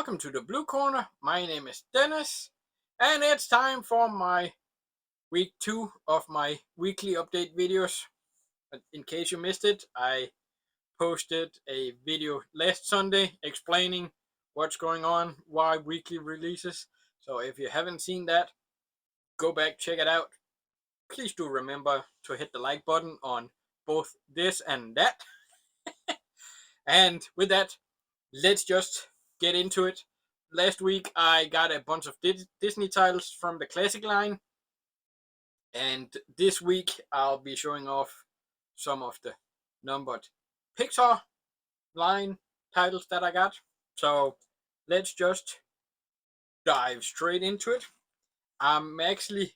welcome to the Blue Corner. My name is Dennis, and it's time for my week 2 of my weekly update videos. In case you missed it, I posted a video last Sunday explaining what's going on, why weekly releases. So if you haven't seen that, go back, check it out. Please do remember to hit the like button on both this and that. And with that, let's just get into it. Last week I got a bunch of Disney titles from the classic line, and this week I'll be showing off some of the numbered Pixar line titles that I got. So let's just dive straight into it. I'm actually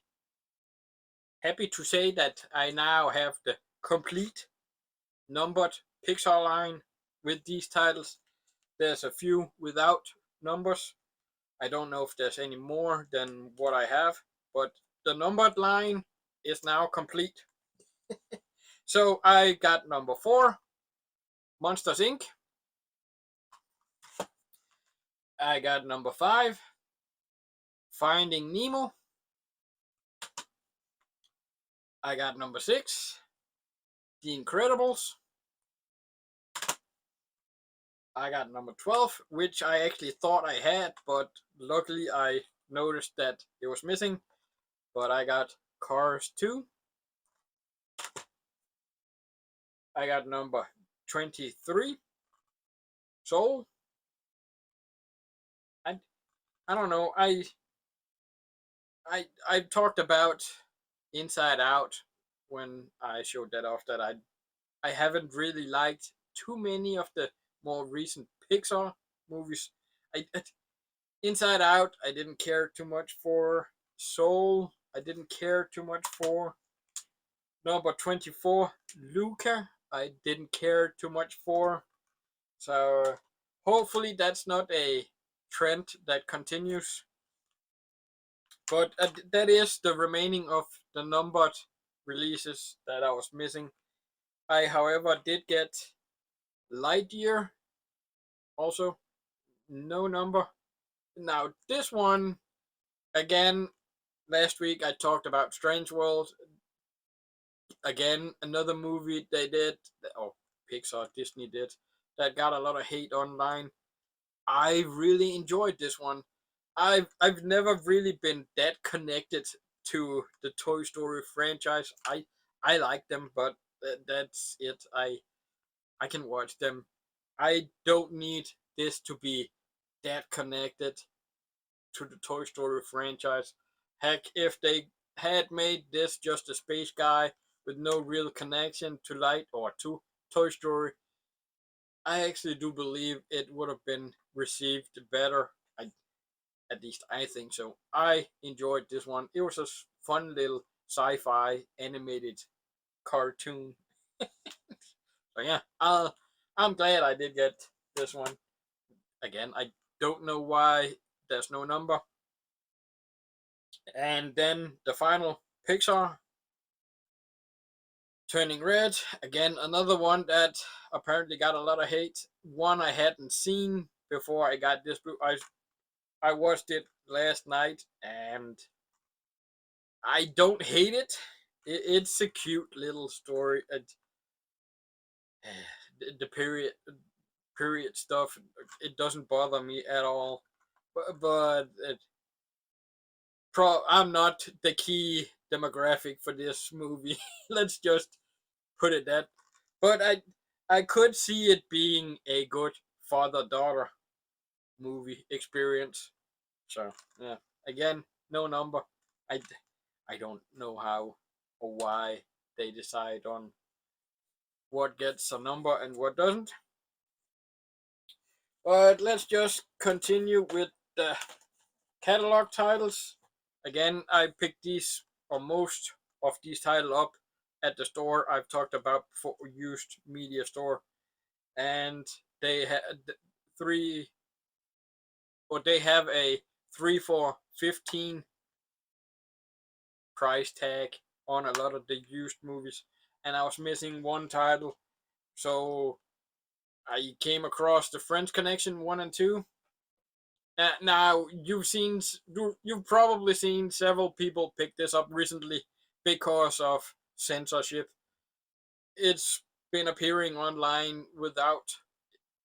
happy to say that I now have the complete numbered Pixar line with these titles. There's a few without numbers. I don't know if there's any more than what I have, but the numbered line is now complete. So I got number 4, Monsters Inc. I got number 5, Finding Nemo. I got number 6, The Incredibles. I got number 12, which I actually thought I had, but luckily I noticed that it was missing. But I got Cars 2. I got number 23, Soul. I don't know. I talked about Inside Out when I showed that off, that I haven't really liked too many of the more recent Pixar movies. I Inside Out I didn't care too much for. Soul I didn't care too much for. Number 24, Luca, I didn't care too much for. So hopefully that's not a trend that continues. But that is the remaining of the numbered releases that I was missing. I, however, did get Lightyear also. No number. Now, this one, again, last week I talked about Strange World. Again, another movie they did, or Pixar, Disney did, that got a lot of hate online. I really enjoyed this one. I've never really been that connected to the Toy Story franchise. I like them, but that's it. I can watch them. I don't need this to be that connected to the Toy Story franchise. Heck, if they had made this just a space guy with no real connection to Light or to Toy Story, I actually do believe it would have been received better. At least I think so. I enjoyed this one. It was a fun little sci-fi animated cartoon. So yeah, I'm glad I did get this one. Again, I don't know why there's no number. And then the final Pixar, Turning Red. Again, another one that apparently got a lot of hate. One I hadn't seen before I got this book. I watched it last night and I don't hate it. It's a cute little story. The period stuff, it doesn't bother me at all. But I'm not the key demographic for this movie. Let's just put it that. But I could see it being a good father-daughter movie experience. So yeah, again, no number. I I don't know how or why they decide on what gets a number and what doesn't. But let's just continue with the catalog titles. Again, I picked these or most of these titles up at the store I've talked about before, Used Media Store, and they had three, or they have a 3 for 15 price tag on a lot of the used movies, and I was missing one title, so I came across the French Connection 1 and 2, Now you've probably seen several people pick this up recently because of censorship. It's been appearing online without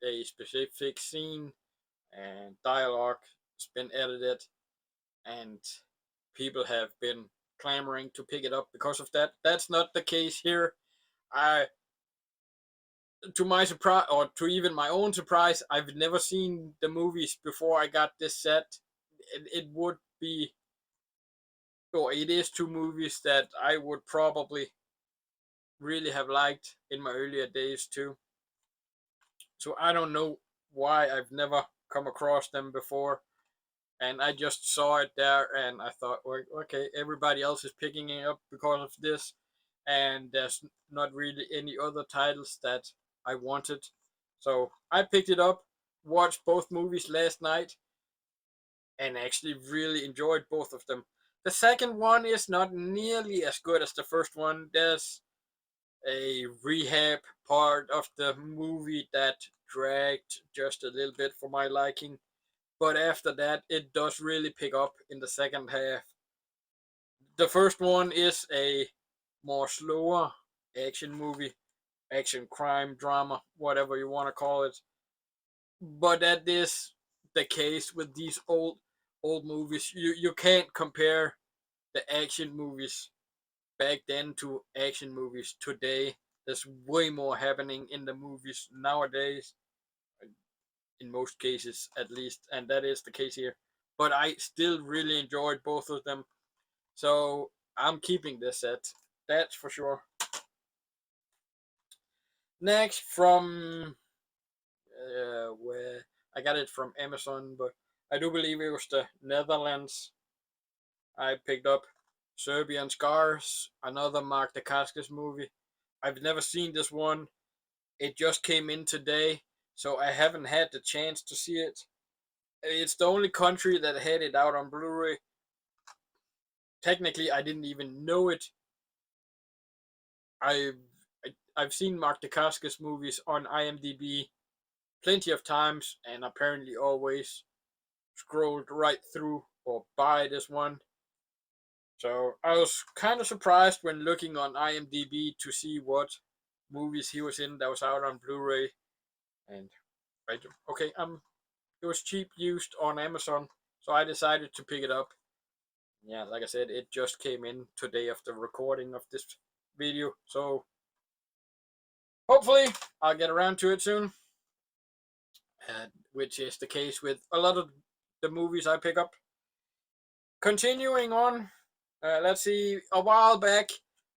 a specific scene, and dialogue has been edited, and people have been clamoring to pick it up because of that. That's not the case here. I, to my surprise, or to even my own surprise, I've never seen the movies before I got this set. It would be, or it is two movies that I would probably really have liked in my earlier days too. So I don't know why I've never come across them before, and I just saw it there, and I thought, well, okay, everybody else is picking it up because of this, and there's not really any other titles that I wanted, so I picked it up, watched both movies last night, and actually really enjoyed both of them. The second one is not nearly as good as the first one. There's a rehab part of the movie that dragged just a little bit for my liking. But after that, it does really pick up in the second half. The first one is a more slower action movie, action crime drama, whatever you want to call it. But that is the case with these old movies. You can't compare the action movies back then to action movies today. There's way more happening in the movies nowadays, in most cases at least, and that is the case here. But I still really enjoyed both of them, so I'm keeping this set. That's for sure. Next, from where I got it from Amazon, but I do believe it was the Netherlands. I picked up Serbian Scars, another Mark Dacascos movie. I've never seen this one. It just came in today, so I haven't had the chance to see it. It's the only country that had it out on Blu-ray. Technically, I didn't even know it. I've I've seen Mark Dacascos movies on IMDb plenty of times, and apparently always scrolled right through or by this one. So I was kind of surprised when looking on IMDb to see what movies he was in that was out on Blu-ray. And right, okay, it was cheap used on Amazon, so I decided to pick it up. Yeah, like I said, it just came in today of the recording of this video, so hopefully I'll get around to it soon. Which is the case with a lot of the movies I pick up. Continuing on, let's see. A while back,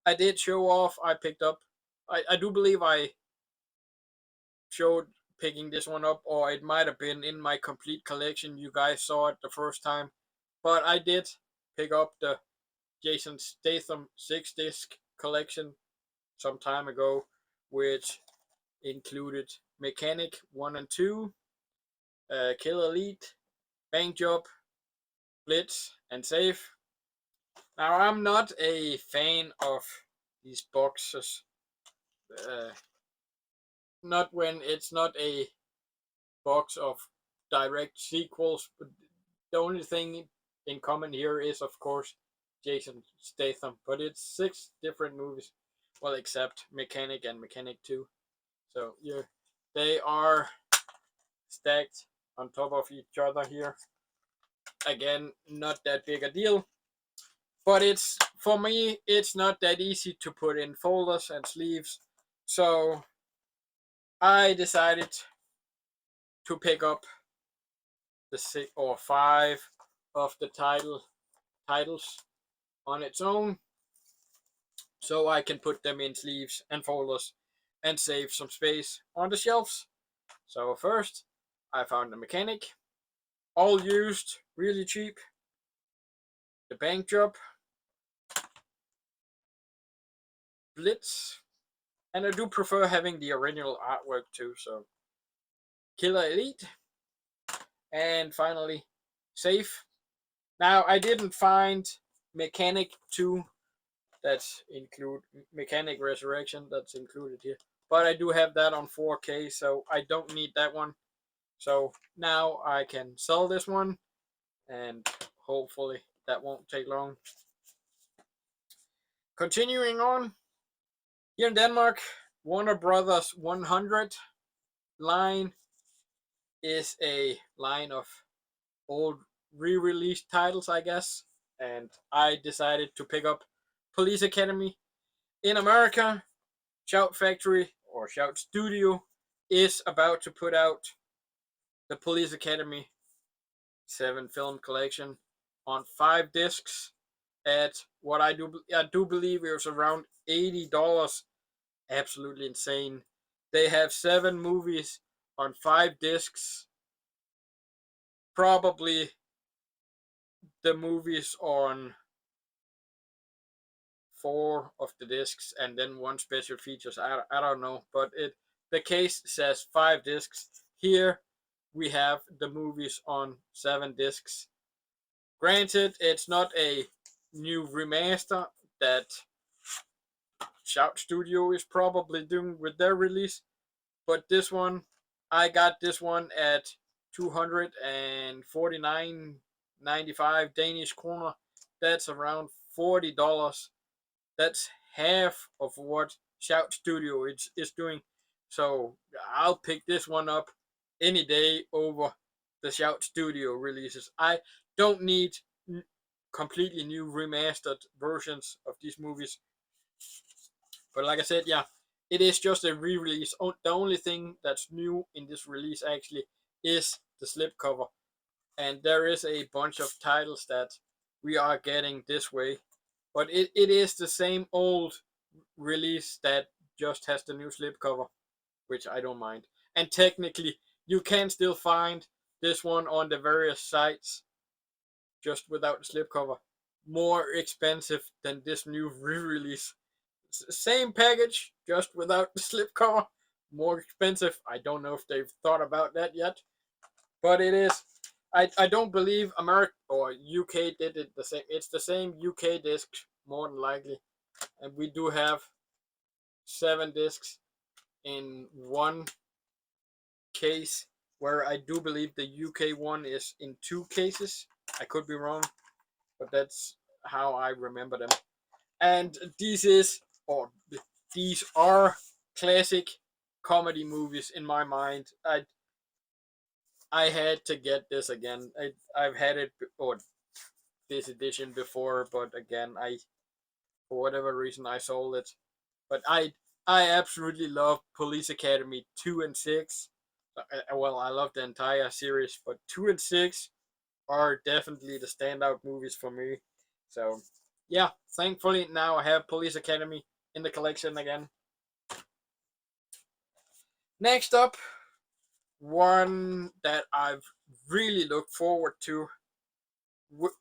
I did show off. I picked up. I do believe I showed picking this one up, or it might have been in my complete collection. You guys saw it the first time, but I did pick up the Jason Statham 6-disc collection some time ago, which included Mechanic 1 and 2, Kill Elite, Bank Job, Blitz, and Save. Now, I'm not a fan of these boxes. Uh, not when it's not a box of direct sequels, but the only thing in common here is, of course, Jason Statham. But it's 6 different movies. Well, except Mechanic and Mechanic 2. So, yeah, they are stacked on top of each other here. Again, not that big a deal. But it's, for me, it's not that easy to put in folders and sleeves. So I decided to pick up the 6 or 5 of the titles on its own, so I can put them in sleeves and folders and save some space on the shelves. So first, I found the Mechanic, all used, really cheap. The Bank Job, Blitz, and I do prefer having the original artwork too. So Killer Elite, and finally Safe. Now I didn't find Mechanic 2, that's include Mechanic Resurrection, that's included here, but I do have that on 4K, so I don't need that one. So now I can sell this one, and hopefully that won't take long. Continuing on, here in Denmark, Warner Brothers 100 line is a line of old re-released titles, I guess. And I decided to pick up Police Academy. In America, Shout Factory or Shout Studio is about to put out the Police Academy 7 film collection on 5 discs at what I do believe it was around $80. Absolutely insane. They have 7 movies on 5 discs. Probably the movies on 4 of the discs and then 1 special features. I don't know, but the case says 5 discs. Here we have the movies on 7 discs. Granted, it's not a new remaster that Shout Studio is probably doing with their release, but this one, I got this one at 249.95 Danish kroner. That's around $40. That's half of what Shout Studio is doing. So I'll pick this one up any day over the Shout Studio releases. I don't need completely new remastered versions of these movies. But like I said, yeah, it is just a re-release. The only thing that's new in this release actually is the slipcover. And there is a bunch of titles that we are getting this way. But it is the same old release that just has the new slipcover, which I don't mind. And technically, you can still find this one on the various sites just without the slipcover. More expensive than this new re-release. Same package, just without the slipcover. More expensive. I don't know if they've thought about that yet, but it is. I don't believe America or UK did it the same. It's the same UK disc, more than likely, and we do have 7 discs in one case, where I do believe the UK one is in 2 cases. I could be wrong, but that's how I remember them. And these are classic comedy movies in my mind. I had to get this again. I've had it or this edition before, but again, I for whatever reason I sold it. But I absolutely love Police Academy 2 and 6. Well, I love the entire series, but 2 and 6 are definitely the standout movies for me. So, yeah, thankfully now I have Police Academy in the collection again. Next up, one that I've really looked forward to,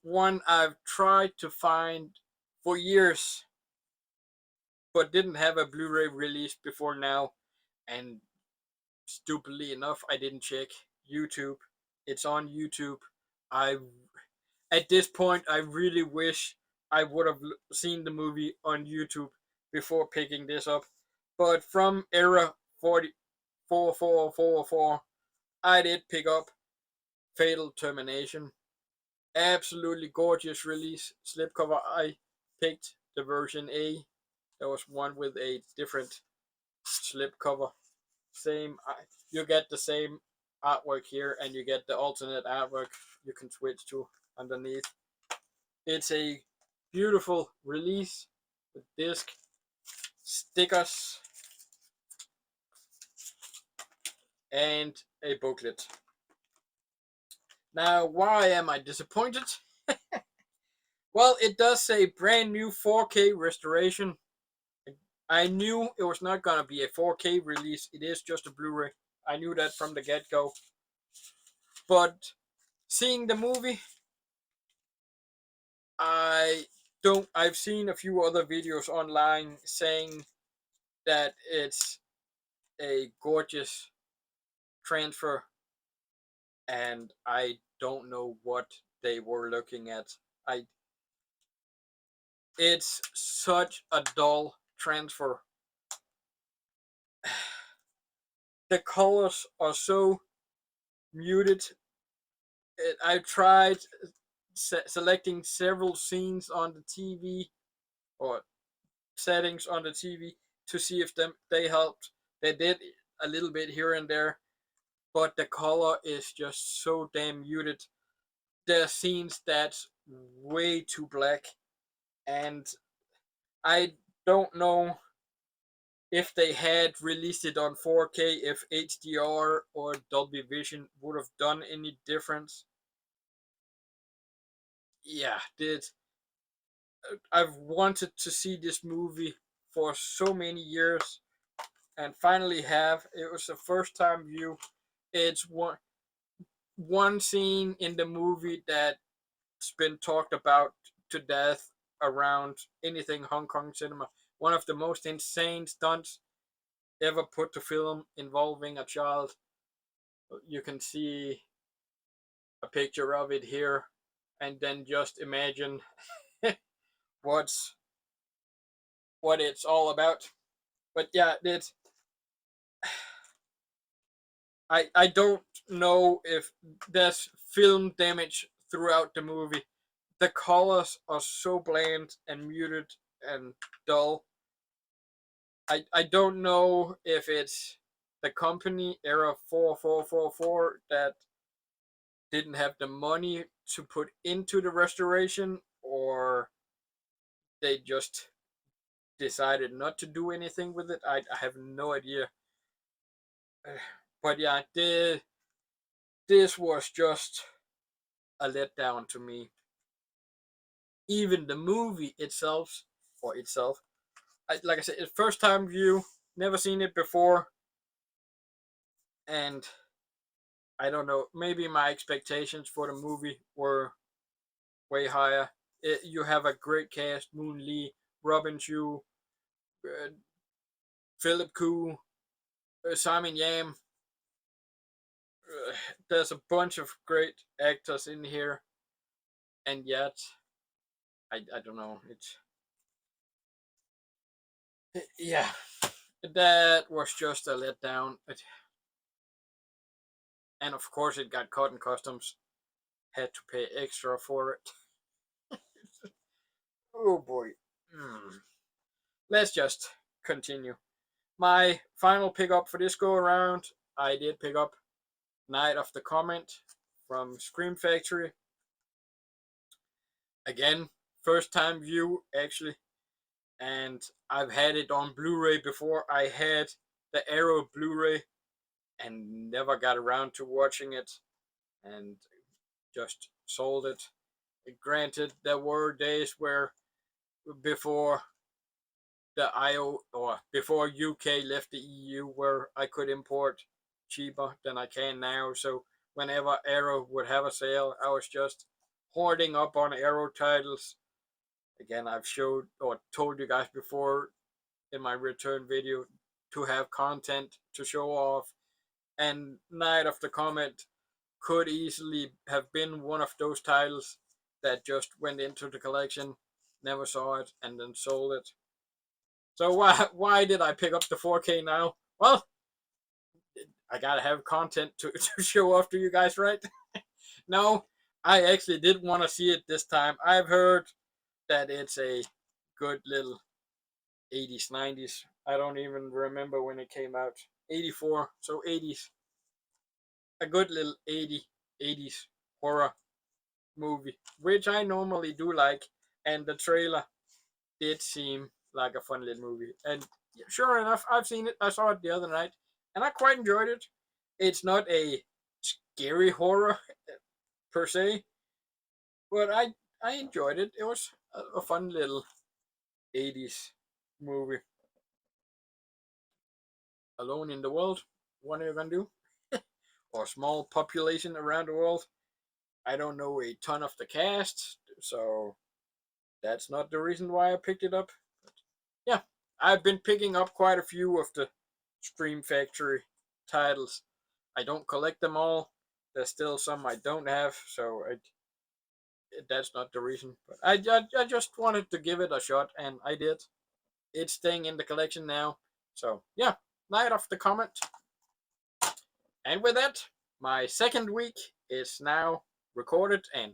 one I've tried to find for years, but didn't have a Blu-ray release before now, and stupidly enough, I didn't check YouTube. It's on YouTube. I At this point, I really wish I would have seen the movie on YouTube before picking this up. But from era 4444, I did pick up Fatal Termination. Absolutely gorgeous release. Slipcover, I picked the version A. There was one with a different slipcover. You get the same artwork here, and you get the alternate artwork you can switch to underneath. It's a beautiful release with disc, stickers, and a booklet. Now, why am I disappointed? Well, it does say brand new 4K restoration. I knew it was not going to be a 4K release. It is just a Blu-ray. I knew that from the get-go. But seeing the movie, I don't. I've seen a few other videos online saying that it's a gorgeous transfer, and I don't know what they were looking at. I It's such a dull transfer. The colors are so muted. I tried selecting several scenes on the TV or settings on the TV to see if they helped. They did a little bit here and there, but the color is just so damn muted. There are scenes that's way too black, and I don't know if they had released it on 4K, if HDR or Dolby Vision would have done any difference. Yeah, did I've wanted to see this movie for so many years, and finally have. It was the first time view. It's one scene in the movie that's been talked about to death around anything Hong Kong cinema. One of the most insane stunts ever put to film involving a child. You can see a picture of it here, and then just imagine what's what it's all about. But yeah, I don't know if there's film damage throughout the movie. The colors are so bland and muted and dull. I don't know if it's the company Era 4444 that didn't have the money to put into the restoration, or they just decided not to do anything with it. I have no idea. But yeah, this was just a letdown to me. Even the movie itself, like I said, it's first time view, never seen it before, and I don't know, maybe my expectations for the movie were way higher. You have a great cast: Moon Lee, Robin Chu, uh, Philip Koo, Simon Yam. There's a bunch of great actors in here, and yet I don't know. It's yeah, that was just a letdown. And of course, it got caught in customs. Had to pay extra for it. Oh boy. Hmm. Let's just continue. My final pickup for this go around, I did pick up Night of the Comment from Scream Factory. Again, first time view actually, and I've had it on Blu-ray before. I had the Arrow Blu-ray and never got around to watching it, and just sold it. Granted, there were days where before the IO or before UK left the EU where I could import cheaper than I can now. So whenever Arrow would have a sale, I was just hoarding up on Arrow titles. Again, I've showed or told you guys before in my return video to have content to show off, and Night of the Comet could easily have been one of those titles that just went into the collection, never saw it, and then sold it. So why did I pick up the 4K now? Well, I gotta have content to show off to you guys, right? No, I actually did want to see it this time. I've heard that it's a good little 80s, 90s. I don't even remember when it came out. 84, so 80s. A good little 80s horror movie, which I normally do like, and the trailer did seem like a fun little movie. And sure enough, I've seen it. I saw it the other night, and I quite enjoyed it. It's not a scary horror per se, but I enjoyed it. It was a fun little 80s movie. Alone in the world, what are you gonna do? Or small population around the world. I don't know a ton of the cast, so that's not the reason why I picked it up. But yeah, I've been picking up quite a few of the Scream Factory titles. I don't collect them all. There's still some I don't have, so that's not the reason. But I just wanted to give it a shot, and I did. It's staying in the collection now. So yeah, Night of the Comet. And with that, my second week is now recorded and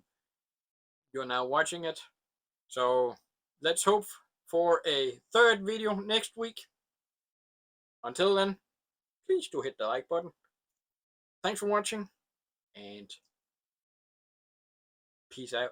you're now watching it. So let's hope for a third video next week. Until then, please do hit the like button. Thanks for watching, and peace out.